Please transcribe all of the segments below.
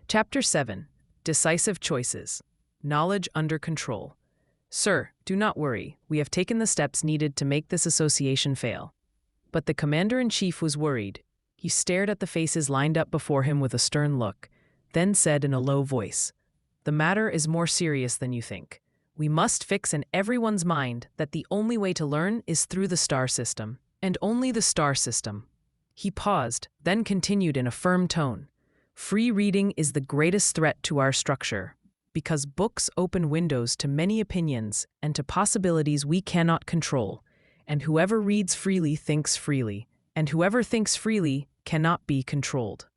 Chapter 7. Decisive Choices. Knowledge under Control. Sir, do not worry. We have taken the steps needed to make this association fail. But the commander-in-chief was worried. He stared at the faces lined up before him with a stern look, then said in a low voice, "The matter is more serious than you think. We must fix in everyone's mind that the only way to learn is through the star system, and only the star system." He paused, then continued in a firm tone. "Free reading is the greatest threat to our structure, because books open windows to many opinions and to possibilities we cannot control, and whoever reads freely thinks freely, and whoever thinks freely cannot be controlled."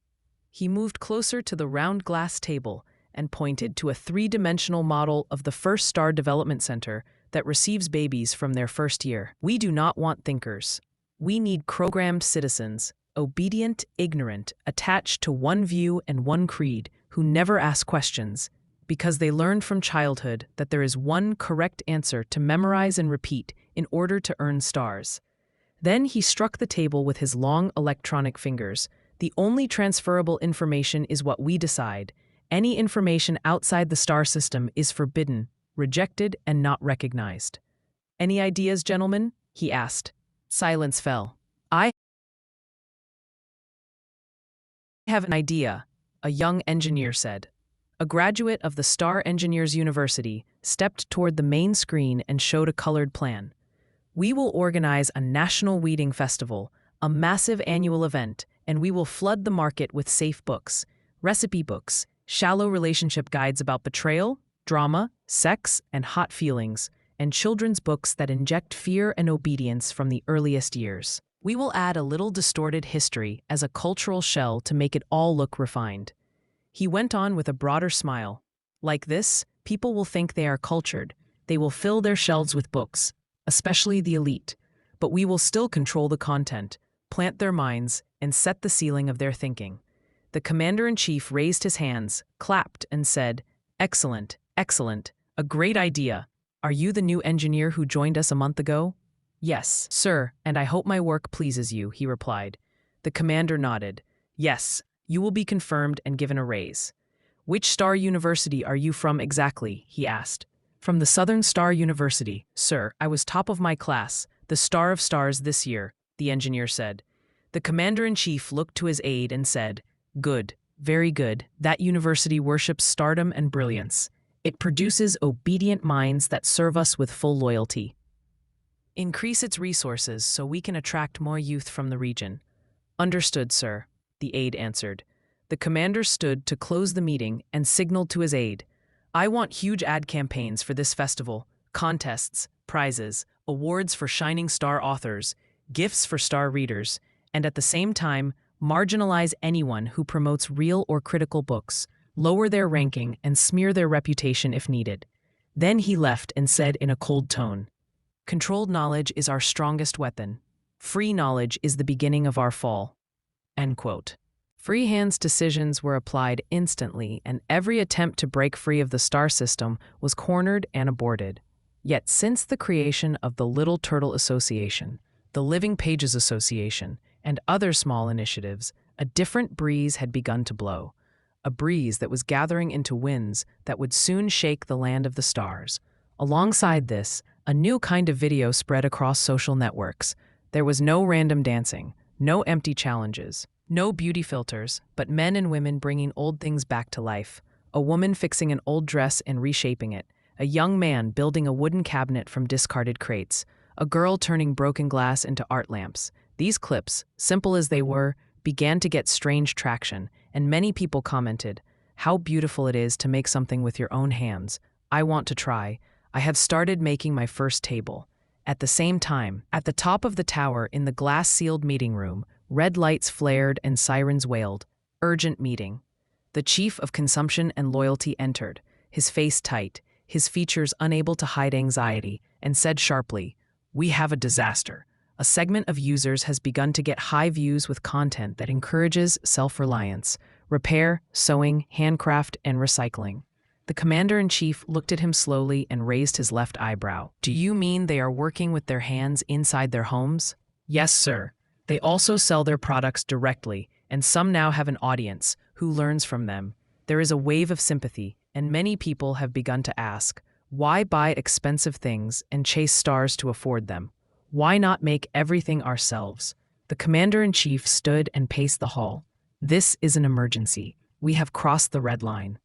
He moved closer to the round glass table and pointed to a three-dimensional model of the first star development center that receives babies from their first year. "We do not want thinkers. We need programmed citizens, obedient, ignorant, attached to one view and one creed, who never ask questions, because they learned from childhood that there is one correct answer to memorize and repeat in order to earn stars." Then he struck the table with his long electronic fingers. "The only transferable information is what we decide. Any information outside the star system is forbidden, rejected, and not recognized." "Any ideas, gentlemen?" he asked. Silence fell. "I have an idea," a young engineer said. A graduate of the Star Engineers University stepped toward the main screen and showed a colored plan. "We will organize a national reading festival, a massive annual event, and we will flood the market with safe books, recipe books, shallow relationship guides about betrayal, drama, sex, and hot feelings, and children's books that inject fear and obedience from the earliest years. We will add a little distorted history as a cultural shell to make it all look refined." He went on with a broader smile. "Like this, people will think they are cultured. They will fill their shelves with books, especially the elite. But we will still control the content, plant their minds, and set the ceiling of their thinking." The commander-in-chief raised his hands, clapped, and said, "Excellent, excellent, a great idea. Are you the new engineer who joined us a month ago?" "Yes, sir, and I hope my work pleases you," he replied. The commander nodded. "Yes, you will be confirmed and given a raise." "Which star university are you from exactly?" he asked. "From the Southern Star University, sir. I was top of my class, the star of stars this year," the engineer said. The commander-in-chief looked to his aide and said, "Good, very good. That university worships stardom and brilliance. It produces obedient minds that serve us with full loyalty. Increase its resources so we can attract more youth from the region." "Understood, sir," the aide answered. The commander stood to close the meeting and signaled to his aide, "I want huge ad campaigns for this festival, contests, prizes, awards for shining star authors, gifts for star readers, and at the same time, marginalize anyone who promotes real or critical books, lower their ranking, and smear their reputation if needed." Then he left and said in a cold tone, "Controlled knowledge is our strongest weapon. Free knowledge is the beginning of our fall." End quote. Freehand's decisions were applied instantly, and every attempt to break free of the star system was cornered and aborted. Yet since the creation of the Little Turtle Association, the Living Pages Association, and other small initiatives, a different breeze had begun to blow. A breeze that was gathering into winds that would soon shake the land of the stars. Alongside this, a new kind of video spread across social networks. There was no random dancing, no empty challenges, no beauty filters, but men and women bringing old things back to life. A woman fixing an old dress and reshaping it. A young man building a wooden cabinet from discarded crates. A girl turning broken glass into art lamps. These clips, simple as they were, began to get strange traction, and many people commented, "How beautiful it is to make something with your own hands. I want to try. I have started making my first table." At the same time, at the top of the tower in the glass-sealed meeting room, red lights flared and sirens wailed. "Urgent meeting." The chief of consumption and loyalty entered, his face tight, his features unable to hide anxiety, and said sharply, "We have a disaster. A segment of users has begun to get high views with content that encourages self-reliance, repair, sewing, handcraft, and recycling." The commander-in-chief looked at him slowly and raised his left eyebrow. "Do you mean they are working with their hands inside their homes?" "Yes, sir. They also sell their products directly, and some now have an audience who learns from them. There is a wave of sympathy, and many people have begun to ask, why buy expensive things and chase stars to afford them? Why not make everything ourselves? The commander-in-chief stood and paced the hall. This is an emergency. We have crossed the red line.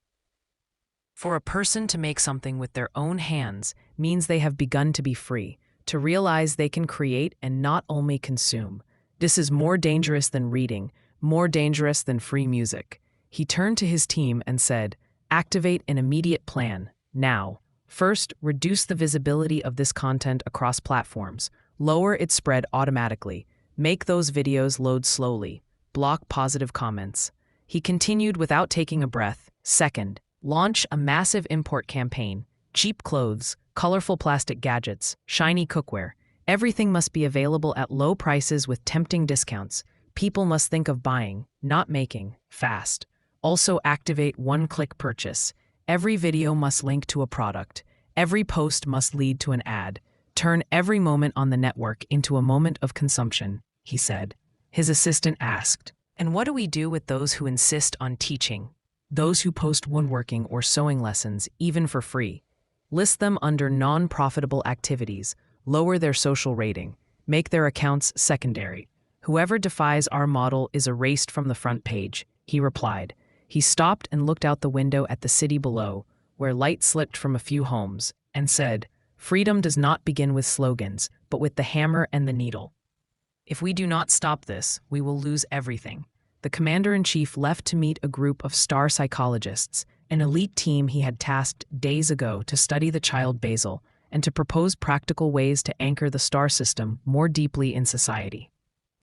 For a person to make something with their own hands means they have begun to be free, to realize they can create and not only consume. This is more dangerous than reading, more dangerous than free music. He turned to his team and said, "Activate an immediate plan, now. First, reduce the visibility of this content across platforms. Lower its spread automatically. Make those videos load slowly. Block positive comments." He continued without taking a breath. Second, launch a massive import campaign. Cheap clothes, colorful plastic gadgets, shiny cookware. Everything must be available at low prices with tempting discounts. People must think of buying, not making, fast. Also activate one-click purchase. Every video must link to a product. Every post must lead to an ad. Turn every moment on the network into a moment of consumption, he said. His assistant asked, "And what do we do with those who insist on teaching? Those who post woodworking or sewing lessons, even for free? List them under non-profitable activities, lower their social rating, make their accounts secondary. Whoever defies our model is erased from the front page," he replied. He stopped and looked out the window at the city below, where light slipped from a few homes, and said, "Freedom does not begin with slogans, but with the hammer and the needle. If we do not stop this, we will lose everything." The commander-in-chief left to meet a group of star psychologists, an elite team he had tasked days ago to study the child Basil and to propose practical ways to anchor the star system more deeply in society.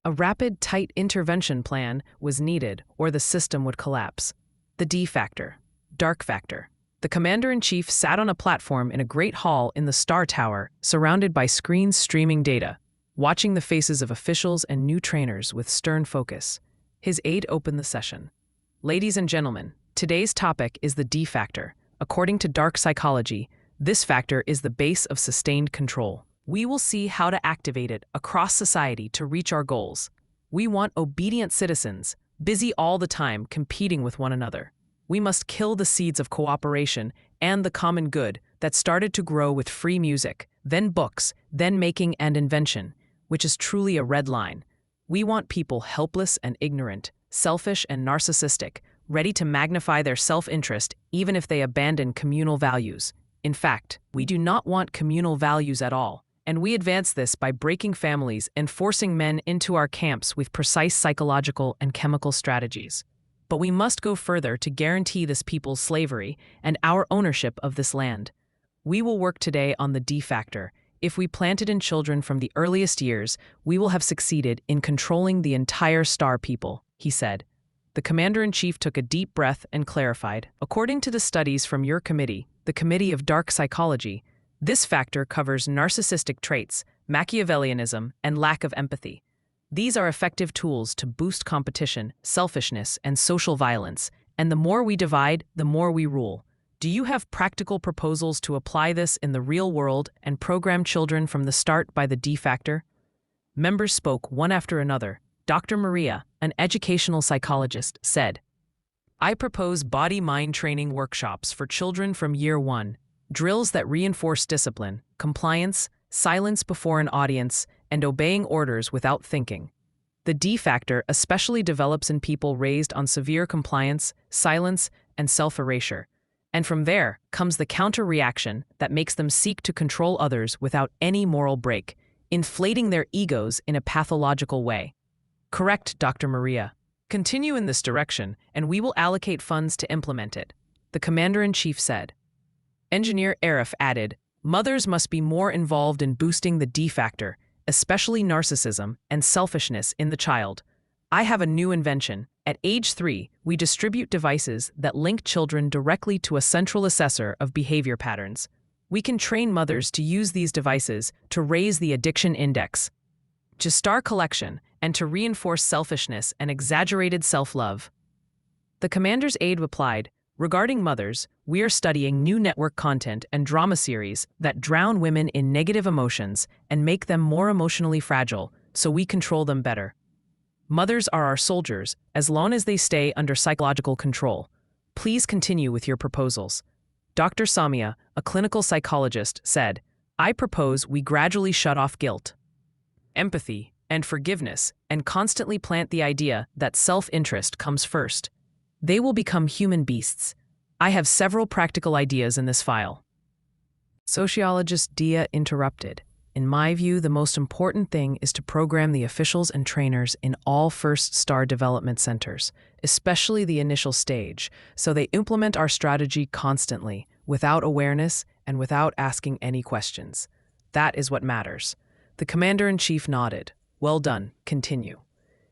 A rapid, tight intervention plan was needed, or the system would collapse. The D factor, dark factor. The commander-in-chief sat on a platform in a great hall in the Star Tower, surrounded by screens streaming data, watching the faces of officials and new trainers with stern focus. His aide opened the session. "Ladies and gentlemen, today's topic is the D factor. According to dark psychology, this factor is the base of sustained control. We will see how to activate it across society to reach our goals. We want obedient citizens, busy all the time competing with one another. We must kill the seeds of cooperation and the common good that started to grow with free music, then books, then making and invention, which is truly a red line. We want people helpless and ignorant, selfish and narcissistic, ready to magnify their self-interest even if they abandon communal values. In fact, we do not want communal values at all, and we advance this by breaking families and forcing men into our camps with precise psychological and chemical strategies. But we must go further to guarantee this people's slavery and our ownership of this land. We will work today on the D factor. If we plant it in children from the earliest years, we will have succeeded in controlling the entire star people," he said. The commander-in-chief took a deep breath and clarified, "According to the studies from your committee, the Committee of Dark Psychology, this factor covers narcissistic traits, Machiavellianism, and lack of empathy. These are effective tools to boost competition, selfishness, and social violence, and the more we divide, the more we rule. Do you have practical proposals to apply this in the real world and program children from the start by the D factor?" Members spoke one after another. Dr. Maria, an educational psychologist, said, "I propose body-mind training workshops for children from year 1, drills that reinforce discipline, compliance, silence before an audience, and obeying orders without thinking. The D factor especially develops in people raised on severe compliance, silence, and self-erasure. And from there comes the counter-reaction that makes them seek to control others without any moral break, inflating their egos in a pathological way." "Correct, Dr. Maria. Continue in this direction, and we will allocate funds to implement it," the commander-in-chief said. Engineer Arif added, "Mothers must be more involved in boosting the D factor, especially narcissism and selfishness in the child. I have a new invention. At age 3, we distribute devices that link children directly to a central assessor of behavior patterns. We can train mothers to use these devices to raise the addiction index, to star collection, and to reinforce selfishness and exaggerated self-love." The commander's aide replied, "Regarding mothers, we are studying new network content and drama series that drown women in negative emotions and make them more emotionally fragile, so we control them better. Mothers are our soldiers, as long as they stay under psychological control. Please continue with your proposals. Dr. Samia, a clinical psychologist, said, I propose we gradually shut off guilt, empathy, and forgiveness, and constantly plant the idea that self-interest comes first. They will become human beasts. I have several practical ideas in this file. Sociologist Dia interrupted. In my view, the most important thing is to program the officials and trainers in all first-star development centers, especially the initial stage, so they implement our strategy constantly, without awareness and without asking any questions. That is what matters. The commander-in-chief nodded. Well done, continue.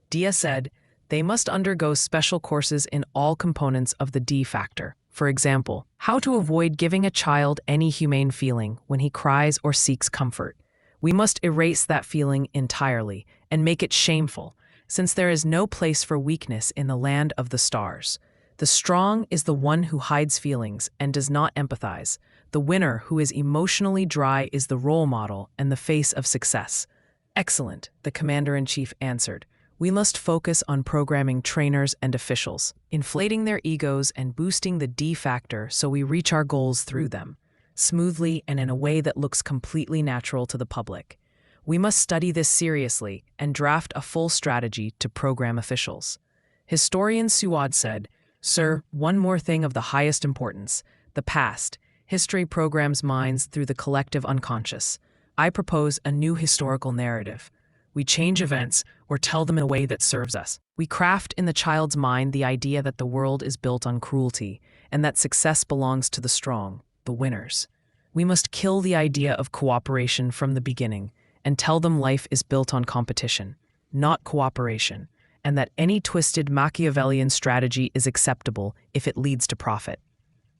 Dia said, they must undergo special courses in all components of the D factor. For example, how to avoid giving a child any humane feeling when he cries or seeks comfort. We must erase that feeling entirely and make it shameful, since there is no place for weakness in the land of the stars. The strong is the one who hides feelings and does not empathize. The winner who is emotionally dry is the role model and the face of success. Excellent, the commander-in-chief answered. We must focus on programming trainers and officials, inflating their egos and boosting the D factor so we reach our goals through them, smoothly and in a way that looks completely natural to the public. We must study this seriously and draft a full strategy to program officials. Historian Suad said, Sir, one more thing of the highest importance. The past. History programs minds through the collective unconscious. I propose a new historical narrative. We change events or tell them in a way that serves us. We craft in the child's mind the idea that the world is built on cruelty and that success belongs to the strong, the winners. We must kill the idea of cooperation from the beginning and tell them life is built on competition, not cooperation, and that any twisted Machiavellian strategy is acceptable if it leads to profit.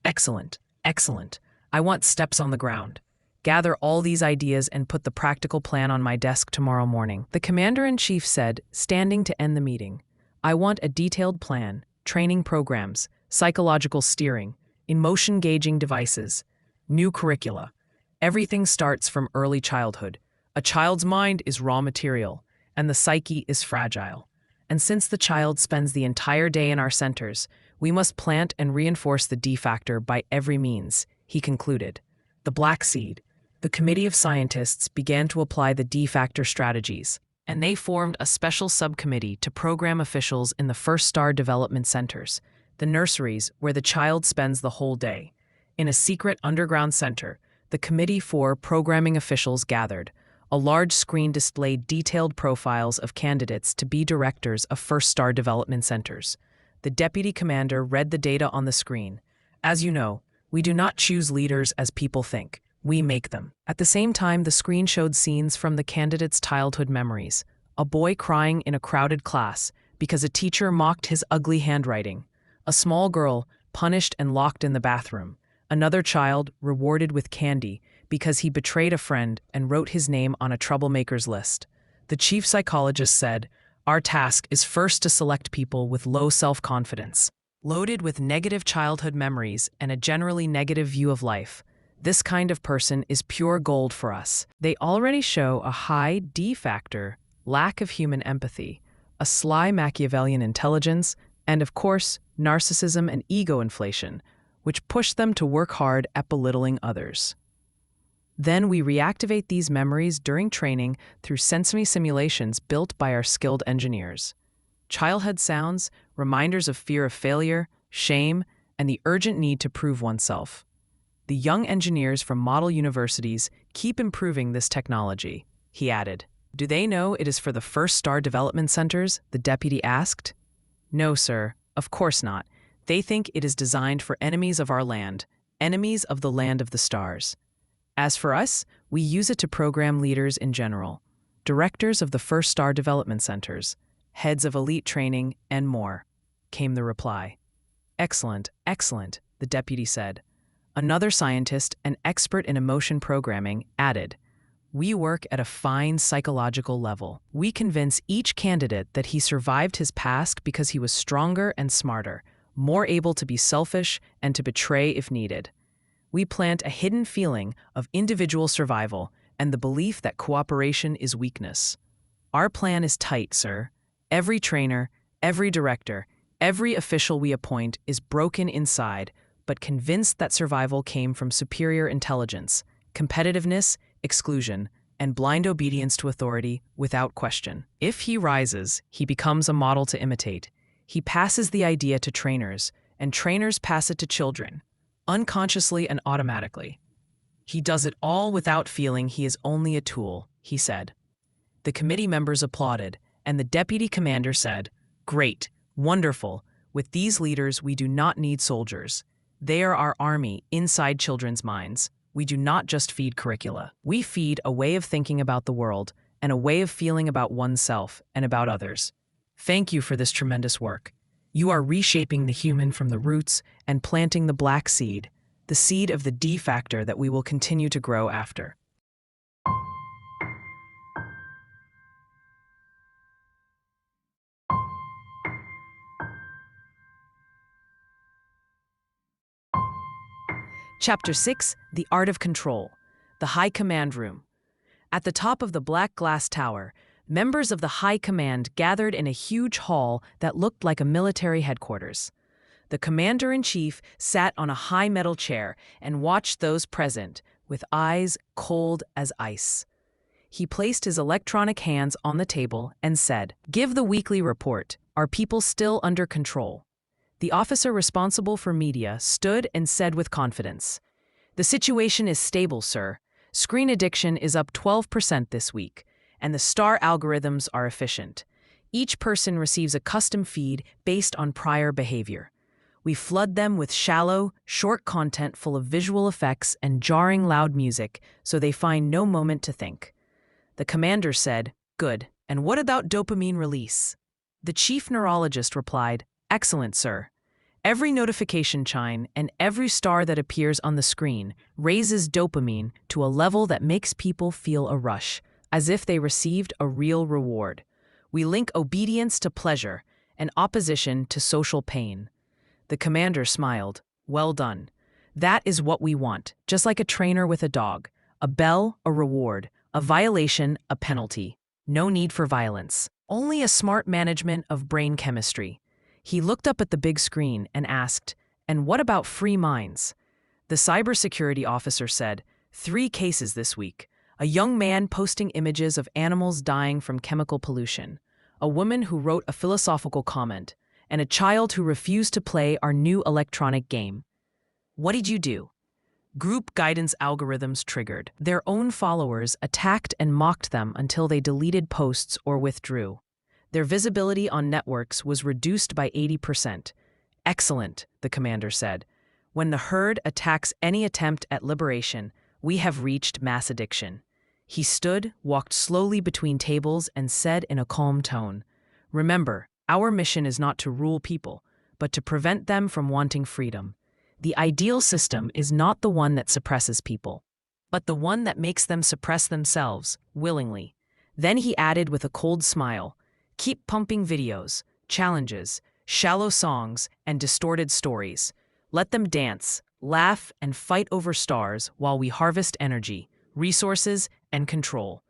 Excellent, excellent. I want steps on the ground. Gather all these ideas and put the practical plan on my desk tomorrow morning. The commander-in-chief said, standing to end the meeting, I want a detailed plan, training programs, psychological steering, emotion gauging devices, new curricula. Everything starts from early childhood. A child's mind is raw material, and the psyche is fragile. And since the child spends the entire day in our centers, we must plant and reinforce the D factor by every means, he concluded. The Black Seed. The committee of scientists began to apply the D factor strategies, and they formed a special subcommittee to program officials in the first-star development centers, the nurseries where the child spends the whole day. In a secret underground center, the Committee for Programming officials gathered. A large screen displayed detailed profiles of candidates to be directors of first-star development centers. The deputy commander read the data on the screen. As you know, we do not choose leaders as people think. We make them. At the same time, the screen showed scenes from the candidates' childhood memories. A boy crying in a crowded class because a teacher mocked his ugly handwriting. A small girl punished and locked in the bathroom. Another child rewarded with candy because he betrayed a friend and wrote his name on a troublemaker's list. The chief psychologist said, Our task is first to select people with low self-confidence, loaded with negative childhood memories and a generally negative view of life. This kind of person is pure gold for us. They already show a high D factor, lack of human empathy, a sly Machiavellian intelligence, and of course, narcissism and ego inflation, which push them to work hard at belittling others. Then we reactivate these memories during training through sensory simulations built by our skilled engineers. Childhood sounds, reminders of fear of failure, shame, and the urgent need to prove oneself. The young engineers from model universities keep improving this technology, he added. Do they know it is for the first-star development centers? The deputy asked. No, sir, of course not. They think it is designed for enemies of our land, enemies of the land of the stars. As for us, we use it to program leaders in general, directors of the first-star development centers, heads of elite training, and more, came the reply. Excellent, excellent, the deputy said. Another scientist, an expert in emotion programming, added, We work at a fine psychological level. We convince each candidate that he survived his past because he was stronger and smarter, more able to be selfish and to betray if needed. We plant a hidden feeling of individual survival and the belief that cooperation is weakness. Our plan is tight, sir. Every trainer, every director, Every official we appoint is broken inside, but convinced that survival came from superior intelligence, competitiveness, exclusion, and blind obedience to authority without question. If he rises, he becomes a model to imitate. He passes the idea to trainers, and trainers pass it to children, unconsciously and automatically. He does it all without feeling he is only a tool, he said. The committee members applauded, and the deputy commander said, "Great, wonderful. With these leaders, we do not need soldiers. They are our army inside children's minds. We do not just feed curricula. We feed a way of thinking about the world and a way of feeling about oneself and about others. Thank you for this tremendous work. You are reshaping the human from the roots and planting the black seed, the seed of the D factor that we will continue to grow after." Chapter 6, The Art of Control, the High Command Room. At the top of the black glass tower, members of the High Command gathered in a huge hall that looked like a military headquarters. The commander-in-chief sat on a high metal chair and watched those present with eyes cold as ice. He placed his electronic hands on the table and said, "Give the weekly report. Are people still under control?" The officer responsible for media stood and said with confidence, "The situation is stable, sir. Screen addiction is up 12% this week, and the star algorithms are efficient. Each person receives a custom feed based on prior behavior. We flood them with shallow, short content full of visual effects and jarring loud music so they find no moment to think." The commander said, "Good. And what about dopamine release?" The chief neurologist replied, "Excellent, sir. Every notification chime and every star that appears on the screen raises dopamine to a level that makes people feel a rush, as if they received a real reward. We link obedience to pleasure and opposition to social pain." The commander smiled. "Well done. That is what we want, just like a trainer with a dog. A bell, a reward. A violation, a penalty. No need for violence. Only a smart management of brain chemistry." He looked up at the big screen and asked, "And what about free minds?" The cybersecurity officer said, 3 cases this week. A young man posting images of animals dying from chemical pollution, a woman who wrote a philosophical comment, and a child who refused to play our new electronic game. What did you do? Group guidance algorithms triggered. Their own followers attacked and mocked them until they deleted posts or withdrew. Their visibility on networks was reduced by 80%. "Excellent," the commander said. "When the herd attacks any attempt at liberation, we have reached mass addiction." He stood, walked slowly between tables, and said in a calm tone, "Remember, our mission is not to rule people, but to prevent them from wanting freedom. The ideal system is not the one that suppresses people, but the one that makes them suppress themselves, willingly." Then he added with a cold smile, "Keep pumping videos, challenges, shallow songs, and distorted stories. Let them dance, laugh, and fight over stars while we harvest energy, resources, and control."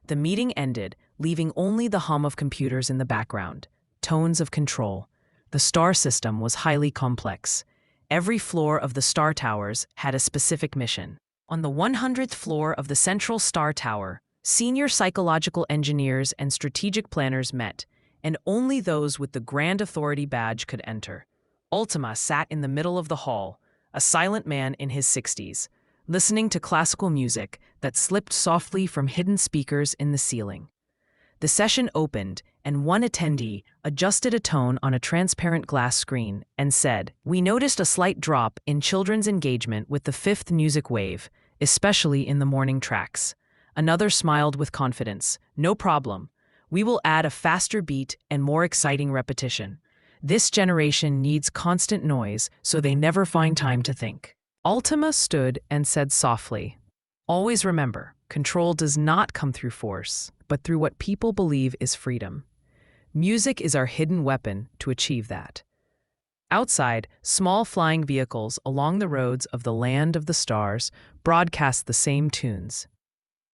The meeting ended, leaving only the hum of computers in the background, tones of control. The star system was highly complex. Every floor of the star towers had a specific mission. On the 100th floor of the central star tower, senior psychological engineers and strategic planners met, and only those with the Grand Authority badge could enter. Ultima sat in the middle of the hall, a silent man in his 60s, listening to classical music that slipped softly from hidden speakers in the ceiling. The session opened, and one attendee adjusted a tone on a transparent glass screen and said, "We noticed a slight drop in children's engagement with the 5th music wave, especially in the morning tracks." Another smiled with confidence. "No problem. We will add a faster beat and more exciting repetition. This generation needs constant noise, so they never find time to think." Ultima stood and said softly, "Always remember, control does not come through force, but through what people believe is freedom. Music is our hidden weapon to achieve that." Outside, small flying vehicles along the roads of the land of the stars broadcast the same tunes.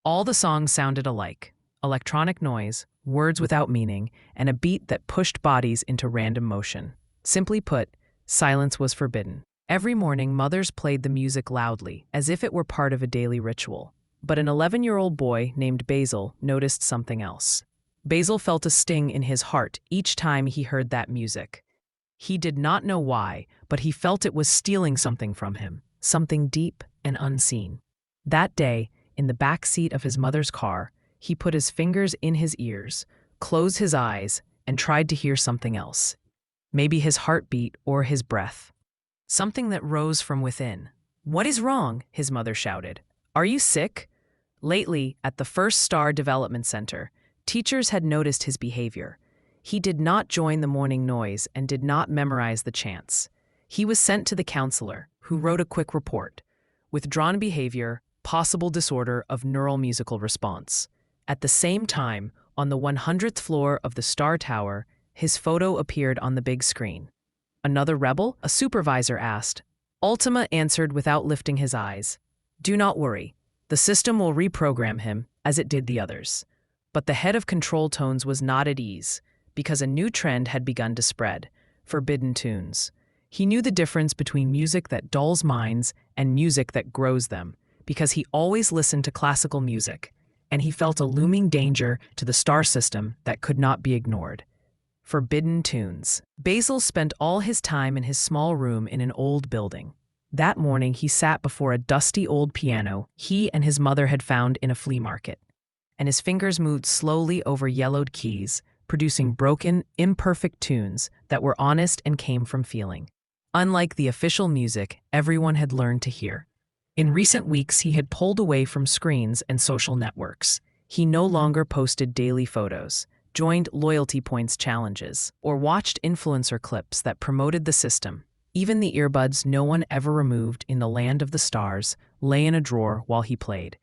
All the songs sounded alike: electronic noise, words without meaning, and a beat that pushed bodies into random motion. Simply put, silence was forbidden. Every morning, mothers played the music loudly, as if it were part of a daily ritual. But an 11-year-old boy named Basil noticed something else. Basil felt a sting in his heart each time he heard that music. He did not know why, but he felt it was stealing something from him, something deep and unseen. That day, in the back seat of his mother's car, he put his fingers in his ears, closed his eyes, and tried to hear something else. Maybe his heartbeat or his breath. Something that rose from within. "What is wrong?" his mother shouted. "Are you sick?" Lately, at the First Star Development Center, teachers had noticed his behavior. He did not join the morning noise and did not memorize the chants. He was sent to the counselor, who wrote a quick report. Withdrawn behavior, possible disorder of neural musical response. At the same time, on the 100th floor of the Star Tower, his photo appeared on the big screen. "Another rebel?" a supervisor asked. Ultima answered without lifting his eyes. "Do not worry. The system will reprogram him, as it did the others." But the head of Control Tones was not at ease, because a new trend had begun to spread: forbidden tunes. He knew the difference between music that dulls minds and music that grows them, because he always listened to classical music, and he felt a looming danger to the star system that could not be ignored. Forbidden tunes. Basil spent all his time in his small room in an old building. That morning he sat before a dusty old piano he and his mother had found in a flea market, and his fingers moved slowly over yellowed keys, producing broken, imperfect tunes that were honest and came from feeling. Unlike the official music everyone had learned to hear. In recent weeks he had pulled away from screens and social networks. He no longer posted daily photos, joined loyalty points challenges, or watched influencer clips that promoted the system. Even the earbuds no one ever removed in the land of the stars lay in a drawer while he played.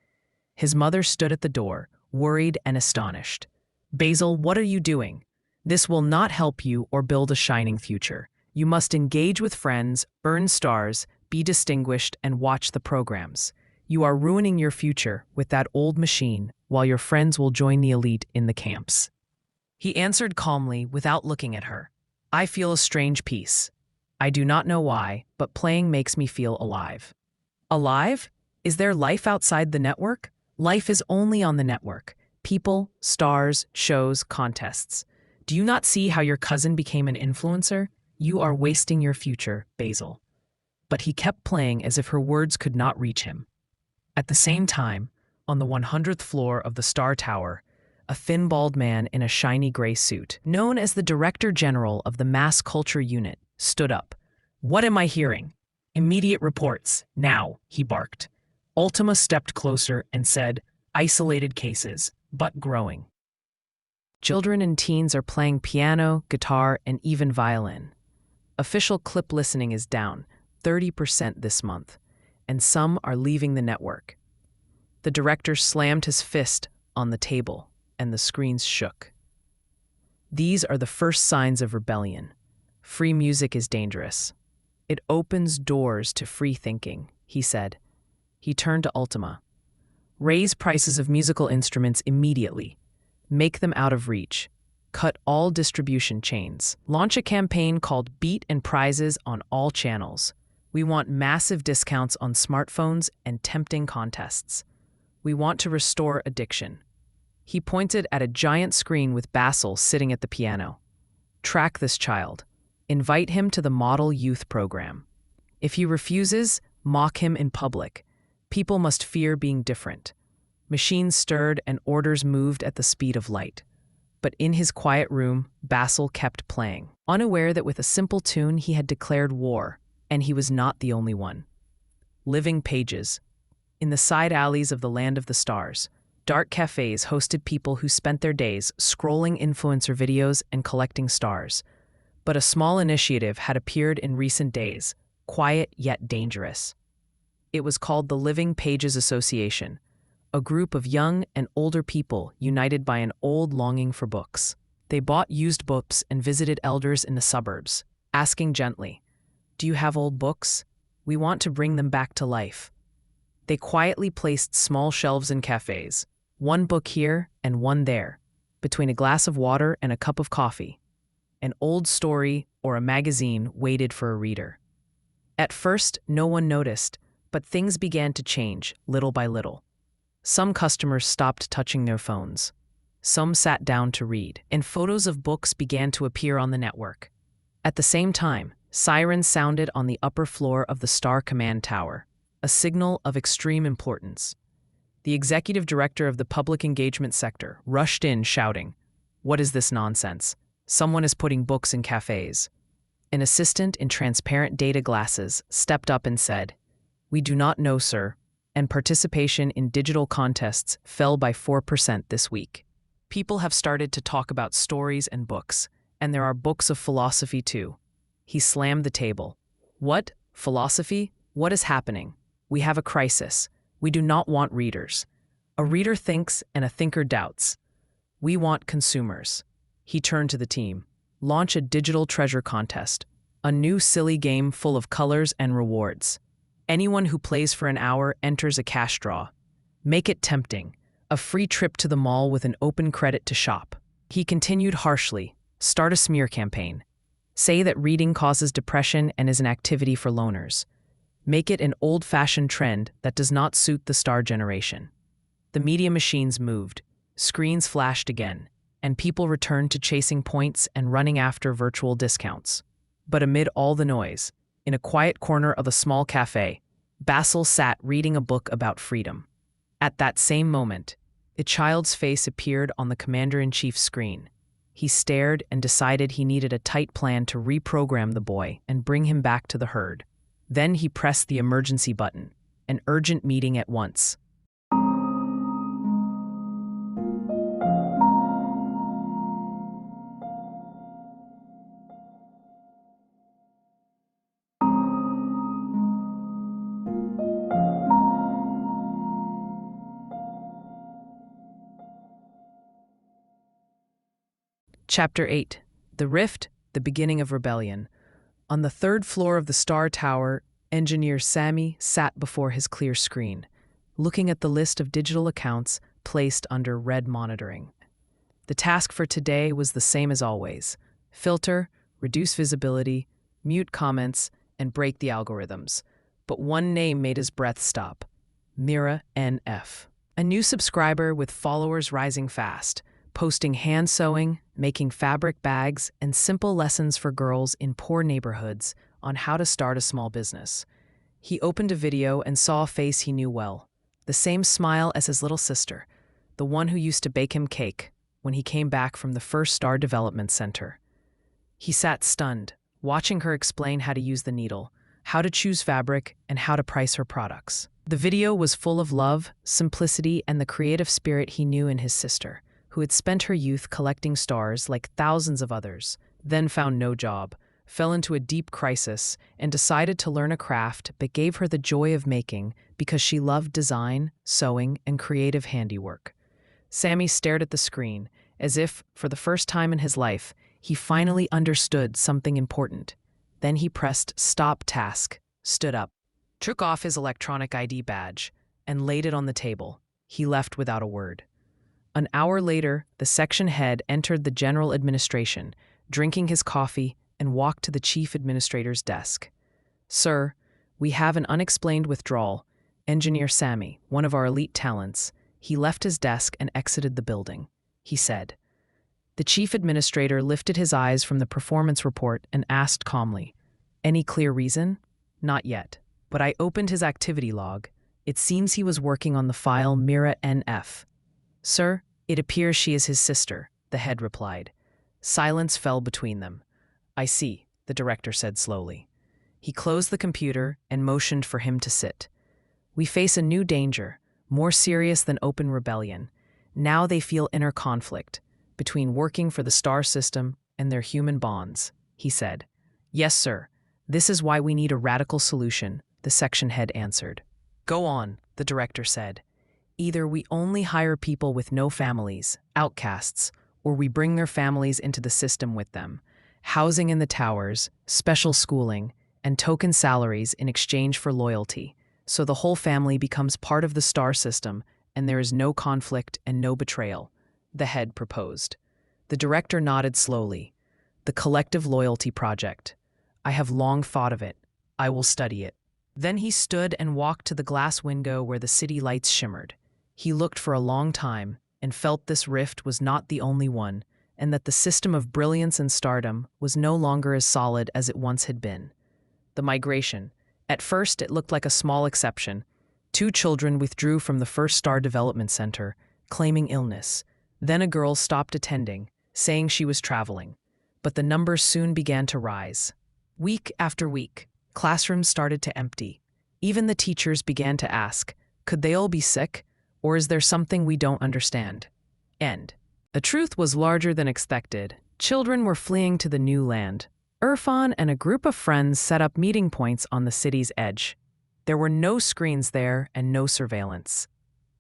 His mother stood at the door, worried and astonished. "Basil, what are you doing? This will not help you or build a shining future. You must engage with friends, earn stars, be distinguished, and watch the programs. You are ruining your future with that old machine, while your friends will join the elite in the camps." He answered calmly without looking at her. "I feel a strange peace. I do not know why, but playing makes me feel alive." Alive? Is there life outside the network? Life is only on the network. People, stars, shows, contests. Do you not see how your cousin became an influencer? You are wasting your future, Basil. But he kept playing as if her words could not reach him. At the same time, on the 100th floor of the Star Tower, a thin, bald man in a shiny gray suit, known as the Director General of the Mass Culture Unit, stood up. "What am I hearing? Immediate reports, now," he barked. Ultima stepped closer and said, "Isolated cases, but growing. Children and teens are playing piano, guitar, and even violin. Official clip listening is down 30% this month, and some are leaving the network." The director slammed his fist on the table, and the screens shook. "These are the first signs of rebellion. Free music is dangerous. It opens doors to free thinking," he said. He turned to Ultima. "Raise prices of musical instruments immediately. Make them out of reach. Cut all distribution chains. Launch a campaign called Beat and Prizes on all channels. We want massive discounts on smartphones and tempting contests. We want to restore addiction." He pointed at a giant screen with Basil sitting at the piano. "Track this child. Invite him to the Model Youth program. If he refuses, mock him in public. People must fear being different." Machines stirred and orders moved at the speed of light. But in his quiet room, Basil kept playing, unaware that with a simple tune he had declared war, and he was not the only one. Living pages. In the side alleys of the Land of the Stars, dark cafes hosted people who spent their days scrolling influencer videos and collecting stars. But a small initiative had appeared in recent days, quiet yet dangerous. It was called the Living Pages Association, a group of young and older people united by an old longing for books. They bought used books and visited elders in the suburbs, asking gently, "Do you have old books? We want to bring them back to life." They quietly placed small shelves in cafes, one book here and one there, between a glass of water and a cup of coffee. An old story or a magazine waited for a reader. At first, no one noticed, but things began to change little by little. Some customers stopped touching their phones. Some sat down to read, and photos of books began to appear on the network. At the same time, sirens sounded on the upper floor of the Star Command Tower, a signal of extreme importance. The executive director of the public engagement sector rushed in shouting, "What is this nonsense? Someone is putting books in cafes." An assistant in transparent data glasses stepped up and said, "We do not know, sir," and participation in digital contests fell by 4% this week. People have started to talk about stories and books, and there are books of philosophy too. He slammed the table. "What? Philosophy? What is happening? We have a crisis. We do not want readers. A reader thinks and a thinker doubts. We want consumers." He turned to the team. "Launch a digital treasure contest, a new silly game full of colors and rewards. Anyone who plays for an hour enters a cash draw. Make it tempting, a free trip to the mall with an open credit to shop." He continued harshly, "Start a smear campaign. Say that reading causes depression and is an activity for loners. Make it an old-fashioned trend that does not suit the star generation." The media machines moved, screens flashed again, and people returned to chasing points and running after virtual discounts. But amid all the noise, in a quiet corner of a small cafe, Basil sat reading a book about freedom. At that same moment, a child's face appeared on the commander-in-chief's screen. He stared and decided he needed a tight plan to reprogram the boy and bring him back to the herd. Then he pressed the emergency button, an urgent meeting at once. Chapter 8. The Rift, the Beginning of Rebellion. On the third floor of the Star Tower, engineer Sammy sat before his clear screen, looking at the list of digital accounts placed under red monitoring. The task for today was the same as always: filter, reduce visibility, mute comments, and break the algorithms. But one name made his breath stop: Mira NF. A new subscriber with followers rising fast, posting hand sewing, making fabric bags, and simple lessons for girls in poor neighborhoods on how to start a small business. He opened a video and saw a face he knew well, the same smile as his little sister, the one who used to bake him cake when he came back from the first Star Development Center. He sat stunned, watching her explain how to use the needle, how to choose fabric, and how to price her products. The video was full of love, simplicity, and the creative spirit he knew in his sister, who had spent her youth collecting stars like thousands of others, then found no job, fell into a deep crisis, and decided to learn a craft that gave her the joy of making because she loved design, sewing, and creative handiwork. Sammy stared at the screen, as if, for the first time in his life, he finally understood something important. Then he pressed Stop Task, stood up, took off his electronic ID badge, and laid it on the table. He left without a word. An hour later, the section head entered the general administration, drinking his coffee, and walked to the chief administrator's desk. "Sir, we have an unexplained withdrawal. Engineer Sammy, one of our elite talents." He left his desk and exited the building. He said. The chief administrator lifted his eyes from the performance report and asked calmly, "Any clear reason?" "Not yet, but I opened his activity log. It seems he was working on the file Mira NF. "Sir, it appears she is his sister," the head replied. Silence fell between them. "I see," the director said slowly. He closed the computer and motioned for him to sit. "We face a new danger, more serious than open rebellion. Now they feel inner conflict between working for the star system and their human bonds," he said. "Yes, sir. This is why we need a radical solution," the section head answered. "Go on," the director said. "Either we only hire people with no families, outcasts, or we bring their families into the system with them. Housing in the towers, special schooling, and token salaries in exchange for loyalty, so the whole family becomes part of the star system and there is no conflict and no betrayal," the head proposed. The director nodded slowly. The Collective Loyalty Project. I have long thought of it. I will study it. Then he stood and walked to the glass window where the city lights shimmered. He looked for a long time and felt this rift was not the only one, and that the system of brilliance and stardom was no longer as solid as it once had been. The migration. At first, it looked like a small exception. 2 children withdrew from the first Star Development Center, claiming illness. Then a girl stopped attending, saying she was traveling. But the numbers soon began to rise. Week after week, classrooms started to empty. Even the teachers began to ask, could they all be sick? Or is there something we don't understand? End. The truth was larger than expected. Children were fleeing to the new land. Irfan and a group of friends set up meeting points on the city's edge. There were no screens there and no surveillance.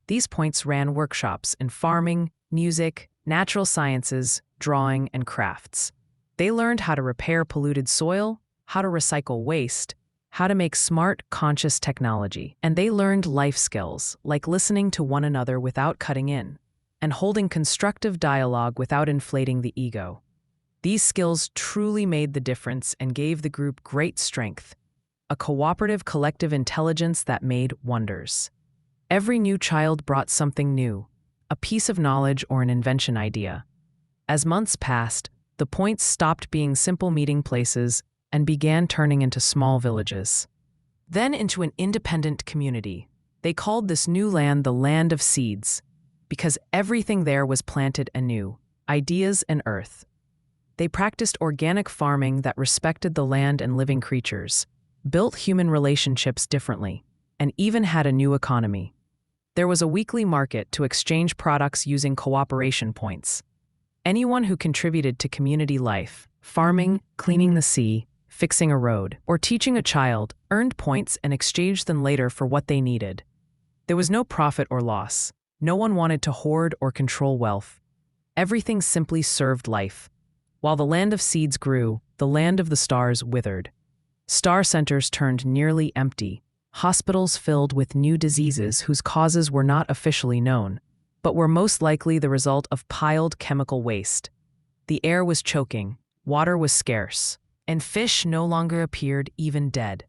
These points ran workshops in farming, music, natural sciences, drawing, and crafts. They learned how to repair polluted soil, how to recycle waste, how to make smart, conscious technology, and they learned life skills like listening to one another without cutting in, and holding constructive dialogue without inflating the ego. These skills truly made the difference and gave the group great strength, a cooperative collective intelligence that made wonders. Every new child brought something new, a piece of knowledge or an invention idea. As months passed, the points stopped being simple meeting places and began turning into small villages. Then into an independent community. They called this new land the Land of Seeds, because everything there was planted anew, ideas and earth. They practiced organic farming that respected the land and living creatures, built human relationships differently, and even had a new economy. There was a weekly market to exchange products using cooperation points. Anyone who contributed to community life, farming, cleaning the sea, fixing a road, or teaching a child, earned points and exchanged them later for what they needed. There was no profit or loss. No one wanted to hoard or control wealth. Everything simply served life. While the Land of Seeds grew, the Land of the Stars withered. Star centers turned nearly empty, hospitals filled with new diseases whose causes were not officially known, but were most likely the result of piled chemical waste. The air was choking, water was scarce, and fish no longer appeared even dead.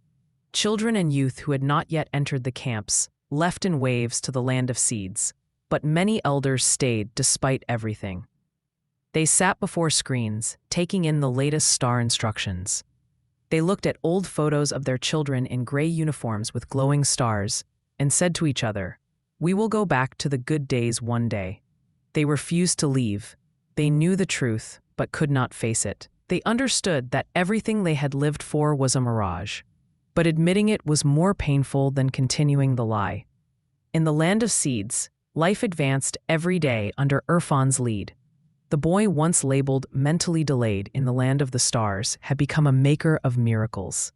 Children and youth who had not yet entered the camps left in waves to the Land of Seeds, but many elders stayed despite everything. They sat before screens, taking in the latest star instructions. They looked at old photos of their children in gray uniforms with glowing stars and said to each other, "We will go back to the good days one day." They refused to leave. They knew the truth, but could not face it. They understood that everything they had lived for was a mirage, but admitting it was more painful than continuing the lie. In the Land of Seeds, life advanced every day under Irfan's lead. The boy once labeled mentally delayed in the Land of the Stars had become a maker of miracles.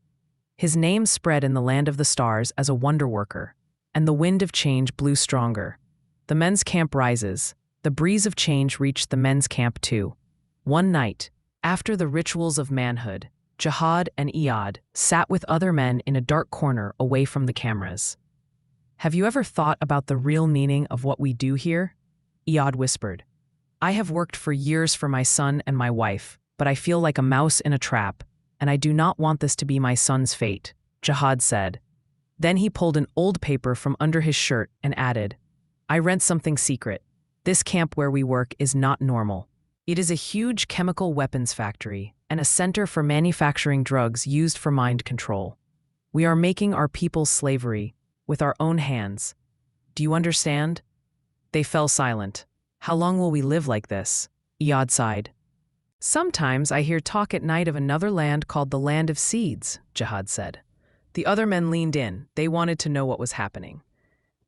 His name spread in the Land of the Stars as a wonder worker, and the wind of change blew stronger. The men's camp rises. The breeze of change reached the men's camp too. One night, after the rituals of manhood, Jihad and Iyad sat with other men in a dark corner away from the cameras. "Have you ever thought about the real meaning of what we do here?" Iyad whispered. "I have worked for years for my son and my wife, but I feel like a mouse in a trap, and I do not want this to be my son's fate," Jihad said. Then he pulled an old paper from under his shirt and added, "I read something secret. This camp where we work is not normal. It is a huge chemical weapons factory and a center for manufacturing drugs used for mind control. We are making our people's slavery with our own hands. Do you understand?" They fell silent. "How long will we live like this?" Iyad sighed. "Sometimes I hear talk at night of another land called the Land of Seeds," Jihad said. The other men leaned in. They wanted to know what was happening.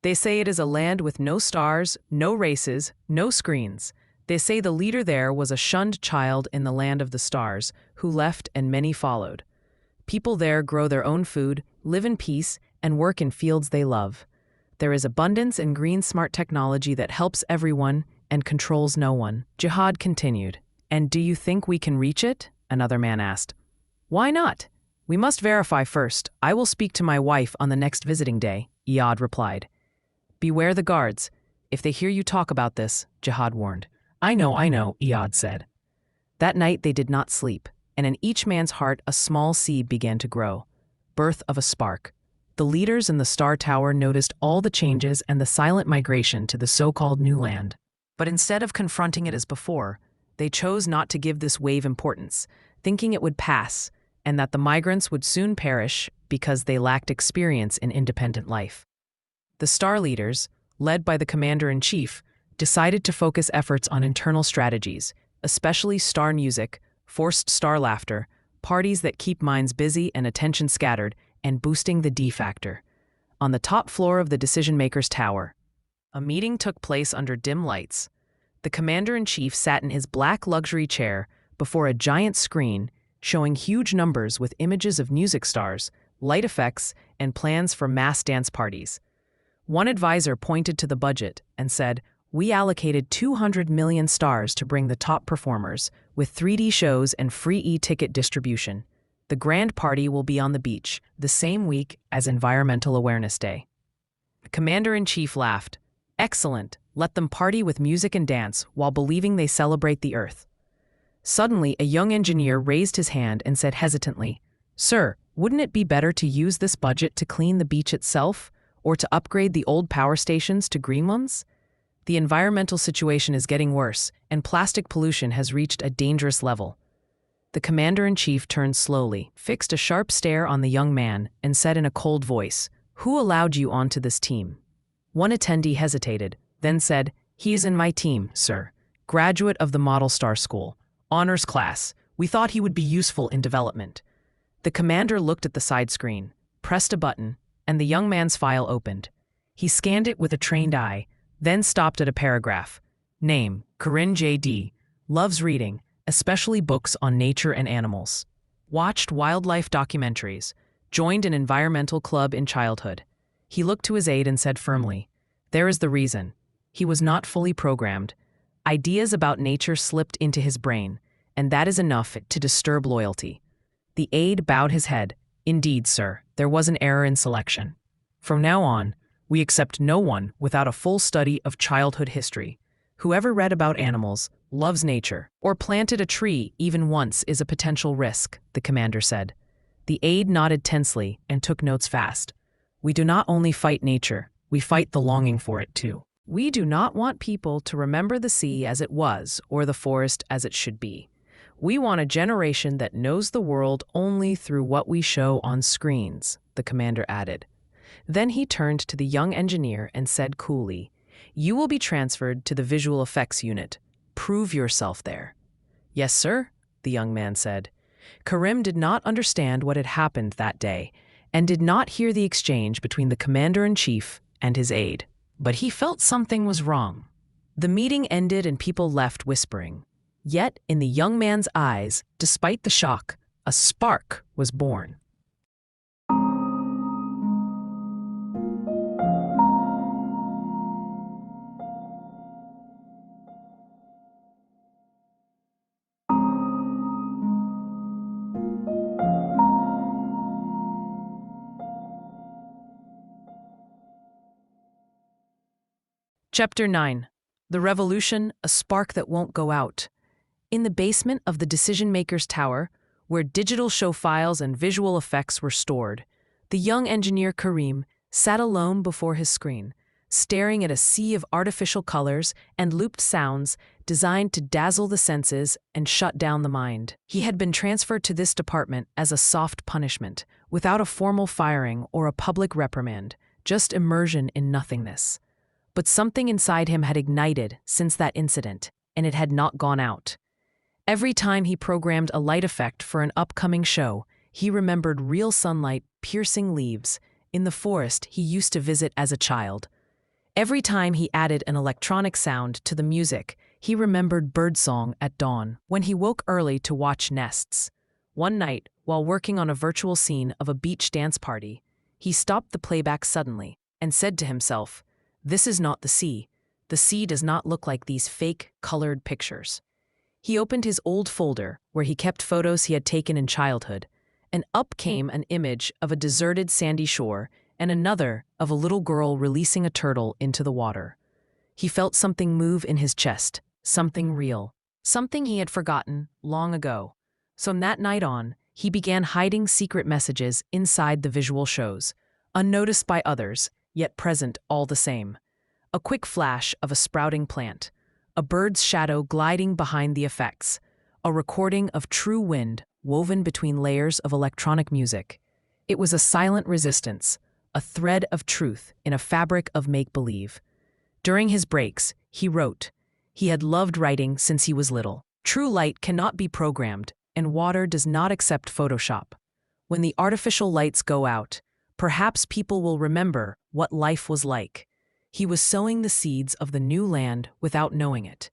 "They say it is a land with no stars, no races, no screens. They say the leader there was a shunned child in the Land of the Stars who left and many followed. People there grow their own food, live in peace, and work in fields they love. There is abundance and green smart technology that helps everyone and controls no one." Jihad continued. "And do you think we can reach it?" another man asked. "Why not? We must verify first. I will speak to my wife on the next visiting day," Iyad replied. "Beware the guards. If they hear you talk about this," Jihad warned. I know, Iyad said. That night they did not sleep. and in each man's heart a small seed began to grow. Birth of a spark. The leaders in the Star Tower noticed all the changes and the silent migration to the so-called new land. But instead of confronting it as before, they chose not to give this wave importance, thinking it would pass and that the migrants would soon perish because they lacked experience in independent life. The Star leaders, led by the Commander-in-Chief, decided to focus efforts on internal strategies, especially star music, forced star laughter, parties that keep minds busy and attention scattered, and boosting the D factor. On the top floor of the decision-maker's tower, a meeting took place under dim lights. The Commander-in-Chief sat in his black luxury chair before a giant screen showing huge numbers with images of music stars, light effects, and plans for mass dance parties. One advisor pointed to the budget and said, "We allocated 200 million stars to bring the top performers, with 3D shows and free e-ticket distribution. The grand party will be on the beach, the same week as Environmental Awareness Day." The Commander-in-Chief laughed. "Excellent, let them party with music and dance while believing they celebrate the Earth." Suddenly, a young engineer raised his hand and said hesitantly, "Sir, wouldn't it be better to use this budget to clean the beach itself, or to upgrade the old power stations to green ones? The environmental situation is getting worse, and plastic pollution has reached a dangerous level." The Commander-in-Chief turned slowly, fixed a sharp stare on the young man, and said in a cold voice, "Who allowed you onto this team?" One attendee hesitated, then said, "He is in my team, sir. Graduate of the Model Star School. Honors class. We thought he would be useful in development." The commander looked at the side screen, pressed a button, and the young man's file opened. He scanned it with a trained eye, then stopped at a paragraph. Name, Corinne J.D. Loves reading, especially books on nature and animals. Watched wildlife documentaries. Joined an environmental club in childhood. He looked to his aide and said firmly, "There is the reason. He was not fully programmed. Ideas about nature slipped into his brain, and that is enough to disturb loyalty." The aide bowed his head. "Indeed, sir, there was an error in selection. From now on, we accept no one without a full study of childhood history. Whoever read about animals, loves nature, or planted a tree even once is a potential risk," the commander said. The aide nodded tensely and took notes fast. "We do not only fight nature, we fight the longing for it too. We do not want people to remember the sea as it was or the forest as it should be. We want a generation that knows the world only through what we show on screens," the commander added. Then he turned to the young engineer and said coolly, "You will be transferred to the visual effects unit. Prove yourself there." "Yes, sir," the young man said. Karim did not understand what had happened that day and did not hear the exchange between the commander-in-chief and his aide. But he felt something was wrong. The meeting ended and people left whispering. Yet, in the young man's eyes, despite the shock, a spark was born. Chapter 9. The Revolution, a Spark That Won't Go Out. In the basement of the decision-maker's tower, where digital show files and visual effects were stored, the young engineer Karim sat alone before his screen, staring at a sea of artificial colors and looped sounds designed to dazzle the senses and shut down the mind. He had been transferred to this department as a soft punishment, without a formal firing or a public reprimand, just immersion in nothingness. But something inside him had ignited since that incident, and it had not gone out. Every time he programmed a light effect for an upcoming show, he remembered real sunlight piercing leaves in the forest he used to visit as a child. Every time he added an electronic sound to the music, he remembered birdsong at dawn, when he woke early to watch nests. One night, while working on a virtual scene of a beach dance party, he stopped the playback suddenly and said to himself, "This is not the sea. The sea does not look like these fake, colored pictures." He opened his old folder, where he kept photos he had taken in childhood, and up came an image of a deserted sandy shore and another of a little girl releasing a turtle into the water. He felt something move in his chest, something real, something he had forgotten long ago. So from that night on, he began hiding secret messages inside the visual shows, unnoticed by others, yet present all the same. A quick flash of a sprouting plant, a bird's shadow gliding behind the effects, a recording of true wind woven between layers of electronic music. It was a silent resistance, a thread of truth in a fabric of make-believe. During his breaks, he wrote. He had loved writing since he was little. True light cannot be programmed, and water does not accept Photoshop. When the artificial lights go out, perhaps people will remember what life was like. He was sowing the seeds of the new land without knowing it.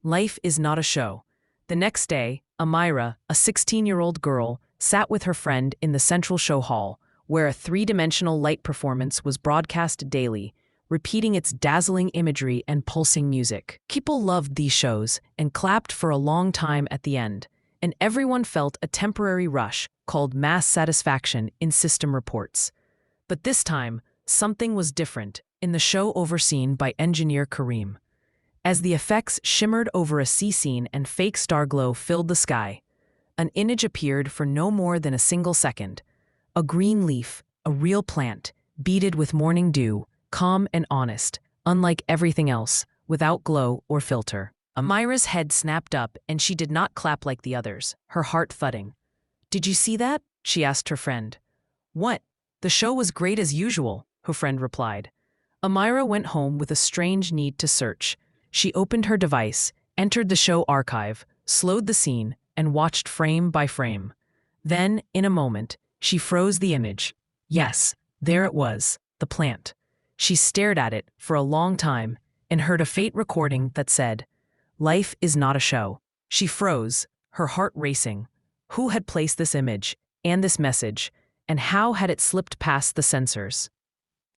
Life is not a show. The next day, Amira, a 16-year-old girl, sat with her friend in the central show hall, where a three-dimensional light performance was broadcast daily, repeating its dazzling imagery and pulsing music. People loved these shows and clapped for a long time at the end, and everyone felt a temporary rush called mass satisfaction in system reports. But this time, something was different in the show overseen by engineer Kareem. As the effects shimmered over a sea scene and fake star glow filled the sky, an image appeared for no more than a single second. A green leaf, a real plant, beaded with morning dew, calm and honest, unlike everything else, without glow or filter. Amira's head snapped up and she did not clap like the others, her heart thudding. "Did you see that?" she asked her friend. "What? The show was great as usual," her friend replied. Amira went home with a strange need to search. She opened her device, entered the show archive, slowed the scene, and watched frame by frame. Then, in a moment, she froze the image. Yes, there it was, the plant. She stared at it for a long time and heard a faint recording that said, "Life is not a show." She froze, her heart racing. Who had placed this image and this message, and how had it slipped past the censors?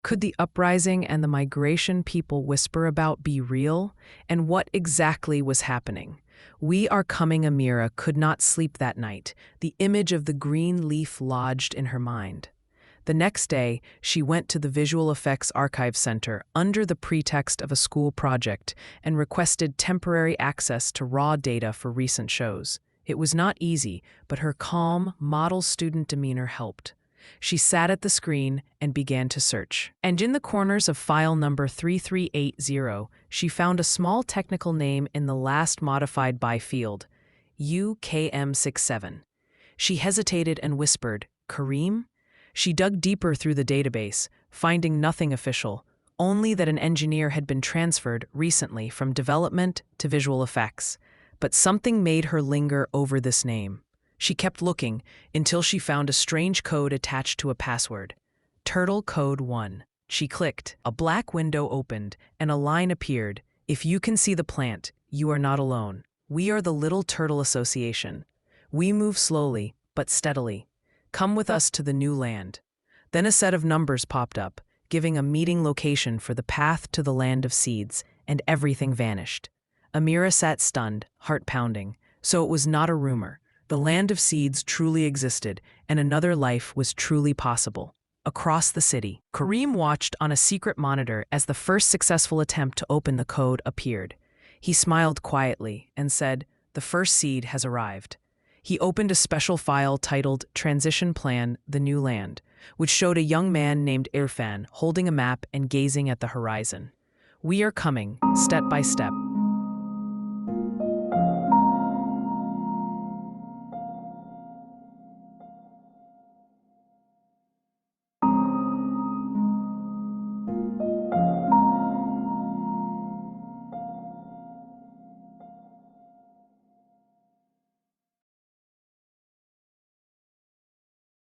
Could the uprising and the migration people whisper about be real? And what exactly was happening? "We are coming." Amira could not sleep that night. The image of the green leaf lodged in her mind. The next day, she went to the Visual Effects Archive Center under the pretext of a school project and requested temporary access to raw data for recent shows. It was not easy, but her calm, model student demeanor helped. She sat at the screen and began to search. And in the corners of file number 3380, she found a small technical name in the last modified by field, UKM67. She hesitated and whispered, "Kareem?" She dug deeper through the database, finding nothing official, only that an engineer had been transferred recently from development to visual effects. But something made her linger over this name. She kept looking until she found a strange code attached to a password. Turtle Code 1. She clicked. A black window opened, and a line appeared. "If you can see the plant, you are not alone. We are the Little Turtle Association. We move slowly, but steadily. Come with us to the new land." Then a set of numbers popped up, giving a meeting location for the path to the land of seeds, and everything vanished. Amira sat stunned, heart pounding. So it was not a rumor. The land of seeds truly existed, and another life was truly possible. Across the city, Kareem watched on a secret monitor as the first successful attempt to open the code appeared. He smiled quietly and said, "The first seed has arrived." He opened a special file titled Transition Plan, The New Land, which showed a young man named Irfan holding a map and gazing at the horizon. "We are coming, step by step,